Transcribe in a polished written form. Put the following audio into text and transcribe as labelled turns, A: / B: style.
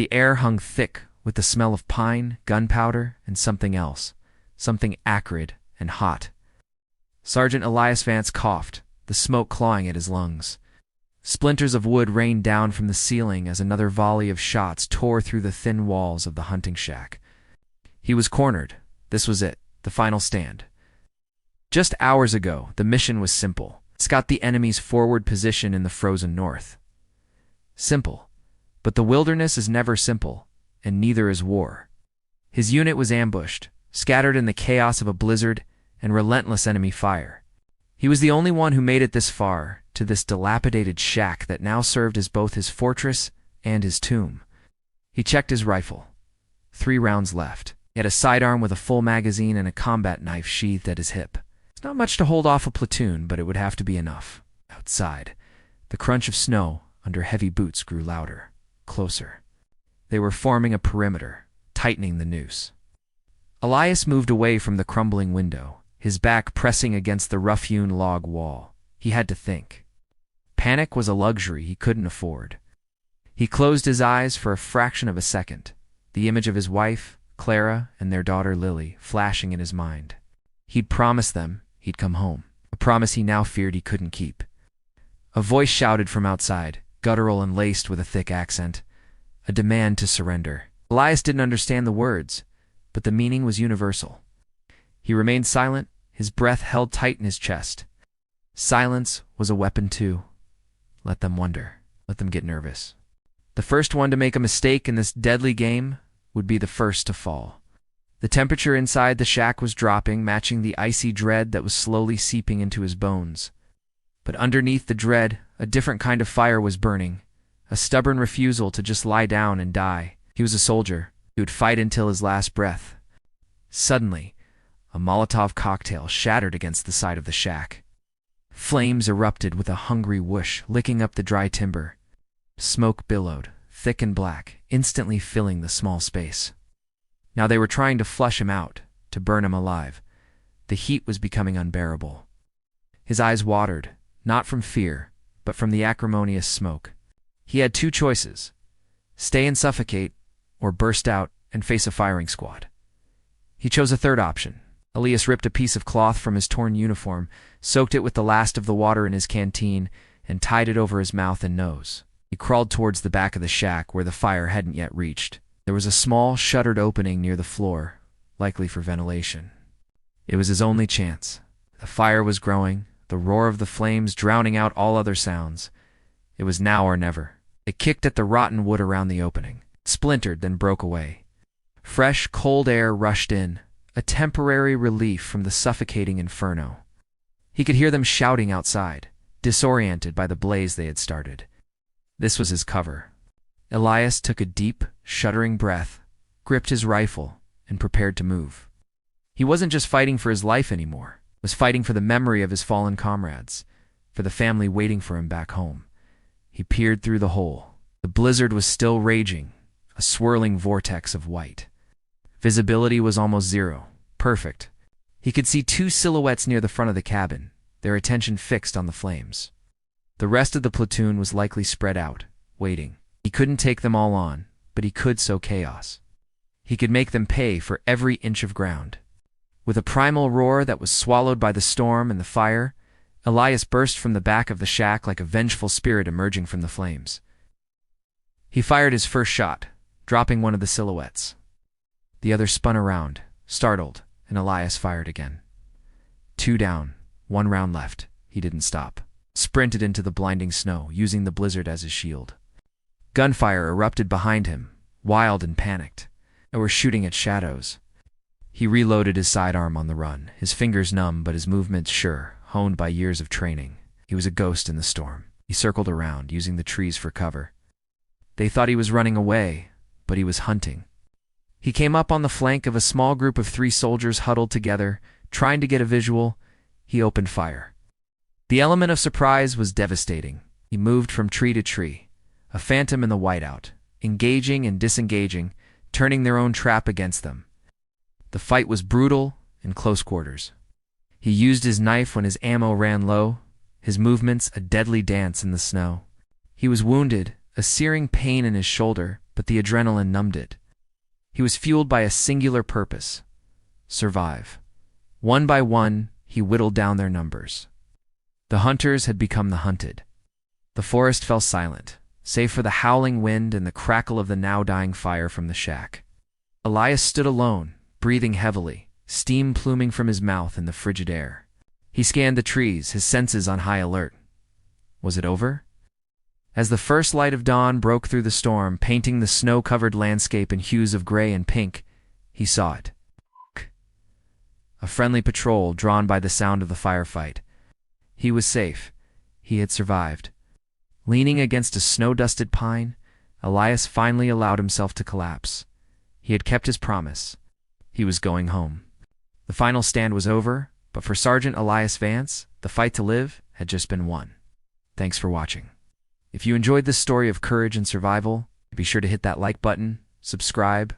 A: The air hung thick with the smell of pine, gunpowder, and something else, something acrid and hot. Sergeant Elias Vance coughed, the smoke clawing at his lungs. Splinters of wood rained down from the ceiling as another volley of shots tore through the thin walls of the hunting shack. He was cornered. This was it, the final stand. Just hours ago, the mission was simple. Scout the enemy's forward position in the frozen north. Simple. But the wilderness is never simple, and neither is war. His unit was ambushed, scattered in the chaos of a blizzard and relentless enemy fire. He was the only one who made it this far, to this dilapidated shack that now served as both his fortress and his tomb. He checked his rifle. 3 rounds left. He had a sidearm with a full magazine and a combat knife sheathed at his hip. It's not much to hold off a platoon, but it would have to be enough. Outside, the crunch of snow under heavy boots grew louder, closer. They were forming a perimeter, tightening the noose. Elias moved away from the crumbling window, his back pressing against the rough-hewn log wall. He had to think. Panic was a luxury he couldn't afford. He closed his eyes for a fraction of a second, the image of his wife, Clara, and their daughter Lily flashing in his mind. He'd promised them he'd come home, a promise he now feared he couldn't keep. A voice shouted from outside, guttural and laced with a thick accent, a demand to surrender. Elias didn't understand the words, but the meaning was universal. He remained silent, his breath held tight in his chest. Silence was a weapon too. Let them wonder. Let them get nervous. The first one to make a mistake in this deadly game would be the first to fall. The temperature inside the shack was dropping, matching the icy dread that was slowly seeping into his bones. But underneath the dread, a different kind of fire was burning, a stubborn refusal to just lie down and die. He was a soldier. He would fight until his last breath. Suddenly, a Molotov cocktail shattered against the side of the shack. Flames erupted with a hungry whoosh, licking up the dry timber. Smoke billowed, thick and black, instantly filling the small space. Now they were trying to flush him out, to burn him alive. The heat was becoming unbearable. His eyes watered, not from fear, but from the acrimonious smoke. He had 2 choices: stay and suffocate, or burst out and face a firing squad. He chose a third option. Elias ripped a piece of cloth from his torn uniform, soaked it with the last of the water in his canteen, and tied it over his mouth and nose. He crawled towards the back of the shack where the fire hadn't yet reached. There was a small, shuttered opening near the floor, likely for ventilation. It was his only chance. The fire was growing, the roar of the flames drowning out all other sounds. It was now or never. It kicked at the rotten wood around the opening. It splintered, then broke away. Fresh, cold air rushed in, a temporary relief from the suffocating inferno. He could hear them shouting outside, disoriented by the blaze they had started. This was his cover. Elias took a deep, shuddering breath, gripped his rifle, and prepared to move. He wasn't just fighting for his life anymore. He was fighting for the memory of his fallen comrades, for the family waiting for him back home. He peered through the hole. The blizzard was still raging, a swirling vortex of white. Visibility was almost zero. Perfect. He could see 2 silhouettes near the front of the cabin, their attention fixed on the flames. The rest of the platoon was likely spread out, waiting. He couldn't take them all on, but he could sow chaos. He could make them pay for every inch of ground. With a primal roar that was swallowed by the storm and the fire, Elias burst from the back of the shack like a vengeful spirit emerging from the flames. He fired his first shot, dropping one of the silhouettes. The other spun around, startled, and Elias fired again. 2 down, 1 round left. He didn't stop. Sprinted into the blinding snow, using the blizzard as his shield. Gunfire erupted behind him, wild and panicked. They were shooting at shadows. He reloaded his sidearm on the run, his fingers numb but his movements sure, honed by years of training. He was a ghost in the storm. He circled around, using the trees for cover. They thought he was running away, but he was hunting. He came up on the flank of a small group of 3 soldiers huddled together, trying to get a visual. He opened fire. The element of surprise was devastating. He moved from tree to tree, a phantom in the whiteout, engaging and disengaging, turning their own trap against them. The fight was brutal in close quarters. He used his knife when his ammo ran low, his movements a deadly dance in the snow. He was wounded, a searing pain in his shoulder, but the adrenaline numbed it. He was fueled by a singular purpose: survive. One by one, he whittled down their numbers. The hunters had become the hunted. The forest fell silent, save for the howling wind and the crackle of the now dying fire from the shack. Elias stood alone, breathing heavily, steam pluming from his mouth in the frigid air. He scanned the trees, his senses on high alert. Was it over? As the first light of dawn broke through the storm, painting the snow-covered landscape in hues of gray and pink, he saw it. A friendly patrol drawn by the sound of the firefight. He was safe. He had survived. Leaning against a snow-dusted pine, Elias finally allowed himself to collapse. He had kept his promise. He was going home. The final stand was over, but for Sergeant Elias Vance, the fight to live had just been won. Thanks for watching. If you enjoyed this story of courage and survival, be sure to hit that like button, subscribe,